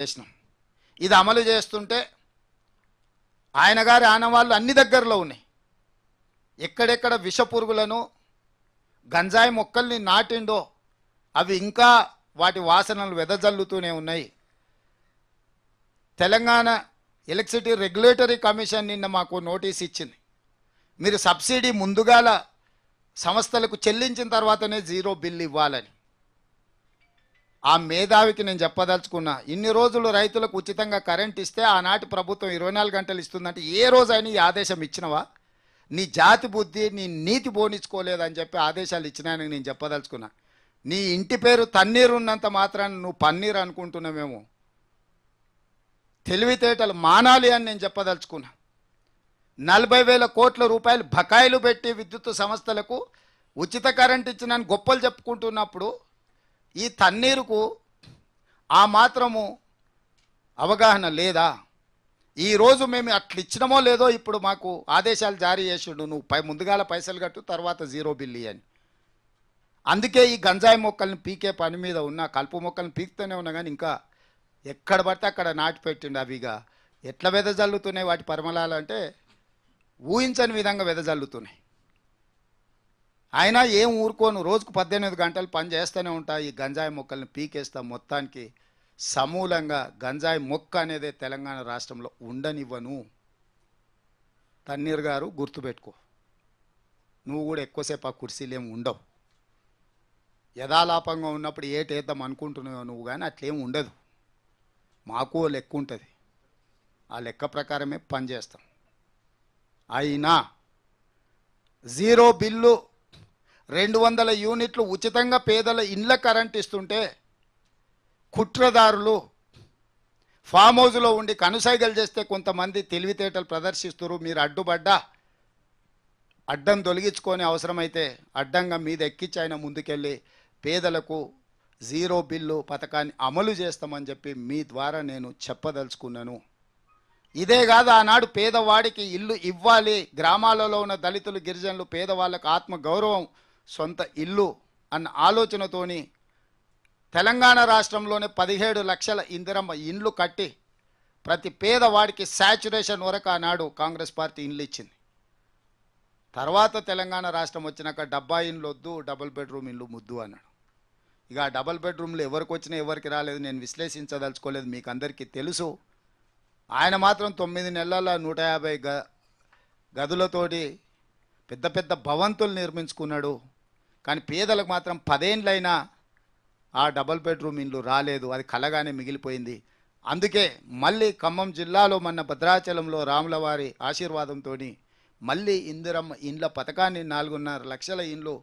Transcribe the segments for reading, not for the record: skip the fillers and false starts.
చేసినాం. ఇది అమలు చేస్తుంటే ఆయన గారి ఆనవాళ్ళు అన్ని దగ్గరలో ఉన్నాయి. ఎక్కడెక్కడ విష పురుగులను గంజాయి మొక్కల్ని నాటిండో అవి ఇంకా వాటి వాసనలు వెదజల్లుతూనే ఉన్నాయి. తెలంగాణ ఎలక్ట్రిసిటీ రెగ్యులేటరీ కమిషన్ నిన్న మాకు నోటీస్ ఇచ్చింది. మీరు సబ్సిడీ ముందుగాల సంస్థలకు చెల్లించిన తర్వాతనే జీరో బిల్ ఇవ్వాలని. ఆ మేధావికి నేను చెప్పదలుచుకున్నా, ఇన్ని రోజులు రైతులకు ఉచితంగా కరెంట్ ఇస్తే ఆనాటి ప్రభుత్వం 24 గంటలు ఇస్తుందంటే ఏ రోజైనా ఈ ఆదేశం ఇచ్చినవా? నీ జాతి బుద్ధి నీ నీతి బోనించుకోలేదని చెప్పి ఆదేశాలు ఇచ్చినాయని నేను చెప్పదలుచుకున్నా. నీ ఇంటి పేరు తన్నీరు ఉన్నంత మాత్రాన నువ్వు పన్నీరు అనుకుంటున్నామేమో. తెలివితేటలు మానాలి అని నేను చెప్పదలుచుకున్నా. 40,000 కోట్ల రూపాయలు బకాయిలు పెట్టి విద్యుత్ సంస్థలకు ఉచిత కరెంట్ ఇచ్చినని గొప్పలు చెప్పుకుంటున్నప్పుడు ఈ తన్నీరుకు ఆ మాత్రము అవగాహన లేదా? ఈరోజు మేము అట్లా ఇచ్చినమో లేదో ఇప్పుడు మాకు ఆదేశాలు జారీ చేసిండు, నువ్వు ముందుగాల పైసలు కట్టు తర్వాత జీరో బిల్లు అని. అందుకే ఈ గంజాయి మొక్కల్ని పీకే పని మీద ఉన్నా, కలుపు మొక్కల్ని పీకుతూనే ఉన్నా, కానీ ఇంకా ఎక్కడ పడితే అక్కడ నాటి పెట్టిండు. అవిగా ఎట్లా వెదజల్లుతున్నాయి వాటి పరిమళాలు అంటే ఊహించని విధంగా వెదజల్లుతున్నాయి. అయినా ఏం ఊరుకోను, రోజుకు 18 గంటలు పని చేస్తూనే ఉంటా. ఈ గంజాయి మొక్కల్ని పీకేస్తా, మొత్తానికి సమూలంగా గంజాయి మొక్క అనేది తెలంగాణ రాష్ట్రంలో ఉండనివ్వను. తన్నీర్ గారు గుర్తుపెట్టుకో, నువ్వు కూడా ఎక్కువసేపు ఆ కుర్చీలు ఏమి ఉండవు. యథాలాపంగా ఉన్నప్పుడు ఏటేద్దాం అనుకుంటున్నావు నువ్వు, కానీ అట్లేం ఉండదు. మాకు లెక్క ఉంటుంది, ఆ లెక్క ప్రకారమే పనిచేస్తాం. అయినా జీరో బిల్లు 200 యూనిట్లు ఉచితంగా పేదల ఇండ్ల కరెంట్ ఇస్తుంటే కుట్రదారులు ఫామ్ హౌస్లో ఉండి కనుసైగలు చేస్తే కొంతమంది తెలివితేటలు ప్రదర్శిస్తారు. మీరు అడ్డుపడ్డా అడ్డం తొలగించుకొని అవసరమైతే అడ్డంగా మీద ఎక్కించి ఆయన ముందుకెళ్ళి పేదలకు జీరో బిల్లు పథకాన్ని అమలు చేస్తామని చెప్పి మీ ద్వారా నేను చెప్పదలుచుకున్నాను. ఇదే కాదు, ఆనాడు పేదవాడికి ఇల్లు ఇవ్వాలి, గ్రామాలలో ఉన్న దళితులు గిరిజనులు పేదవాళ్ళకు ఆత్మగౌరవం, సొంత ఇల్లు అన్న ఆలోచనతోని తెలంగాణ రాష్ట్రంలోనే 17 లక్షల ఇందిరమ్మ ఇండ్లు కట్టి ప్రతి పేదవాడికి శాచ్యురేషన్ వరకు ఆనాడు కాంగ్రెస్ పార్టీ ఇండ్లు ఇచ్చింది. తర్వాత తెలంగాణ రాష్ట్రం వచ్చినాక డబ్బా ఇండ్లు వద్దు, డబుల్ బెడ్రూమ్ ఇండ్లు ముద్దు అన్నాడు. ఇక ఆ డబుల్ బెడ్రూమ్లు ఎవరికి వచ్చినా ఎవరికి రాలేదు నేను విశ్లేషించదలుచుకోలేదు, మీకు అందరికీ తెలుసు. ఆయన మాత్రం 9 నెలల 150 గదులతోటి పెద్ద పెద్ద భవంతులు నిర్మించుకున్నాడు. కానీ పేదలకు మాత్రం 10 ఏళ్ళైనా ఆ డబుల్ బెడ్రూమ్ ఇండ్లు రాలేదు, అది కలగానే మిగిలిపోయింది. అందుకే మళ్ళీ ఖమ్మం జిల్లాలో మన భద్రాచలంలో రాములవారి ఆశీర్వాదంతో మళ్ళీ ఇందిరమ్మ ఇండ్ల పథకాన్ని 4.5 లక్షల ఇండ్లు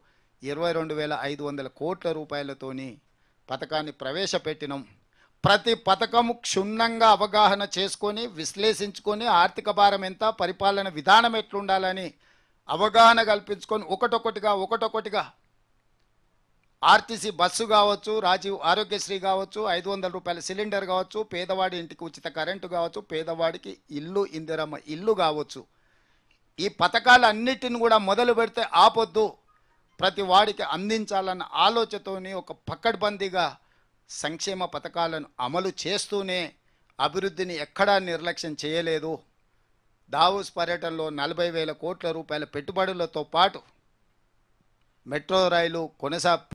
22,500 కోట్ల రూపాయలతోని పథకాన్ని ప్రవేశపెట్టినాం. ప్రతి పథకము క్షుణ్ణంగా అవగాహన చేసుకొని విశ్లేషించుకొని ఆర్థిక భారం ఎంత, పరిపాలన విధానం ఎట్లుండాలని అవగాహన కల్పించుకొని ఒకటొకటిగా ఆర్టీసీ బస్సు కావచ్చు, రాజీవ్ ఆరోగ్యశ్రీ కావచ్చు, 500 రూపాయల సిలిండర్ కావచ్చు, పేదవాడి ఇంటికి ఉచిత కరెంటు కావచ్చు, పేదవాడికి ఇల్లు ఇందిరమ్మ ఇల్లు కావచ్చు, ఈ పథకాలన్నిటిని కూడా మొదలు పెడితే ఆపొద్దు, ప్రతి వాడికి అందించాలన్న ఆలోచనతోని ఒక పకడ్బందీగా సంక్షేమ పథకాలను అమలు చేస్తూనే అభివృద్ధిని ఎక్కడా నిర్లక్ష్యం చేయలేదు. దావోస్ పర్యటనలో 40,000 కోట్ల రూపాయల పెట్టుబడులతో పాటు మెట్రో రైలు